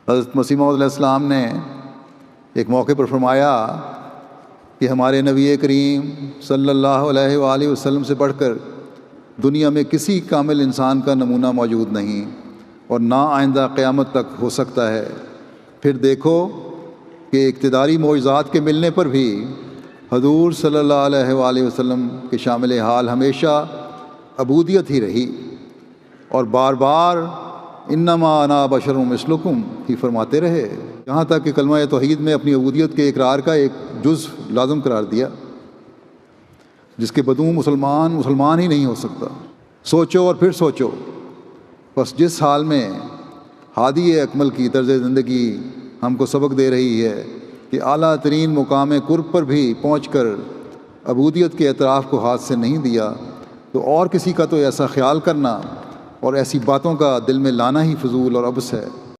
हज़रत मसीह मौऊद अलैहिस्सलाम ने एक मौके पर फरमाया कि हमारे नबी करीम सल्लल्लाहु अलैहि वसल्लम से बढ़कर दुनिया में किसी कामिल इंसान का नमूना मौजूद नहीं और ना आइंदा क़यामत तक हो सकता है। फिर देखो कि इक़्तिदारी मोइज़ात के मिलने पर भी हुज़ूर सल्लल्लाहु अलैहि वसल्लम के शामिल हाल हमेशा अबूदियत ही रही और बार बार इन्नमा अना बशरुम मिस्लुकुम ही फरमाते रहे, यहाँ तक कि कलमा तौहीद में अपनी अबूदियत के इकरार का एक जुज़ लाज़िम करार दिया, जिसके बदू मुसलमान ही नहीं हो सकता। सोचो और फिर सोचो, बस जिस हाल में हादी अकमल की तर्ज़ ज़िंदगी हमको सबक दे रही है कि आला तरीन मुकाम कुर्ब पर भी पहुँच कर अबूदियत के एतराफ़ को हाथ से नहीं दिया, तो और किसी का तो ऐसा ख्याल करना और ऐसी बातों का दिल में लाना ही फजूल और अबस है।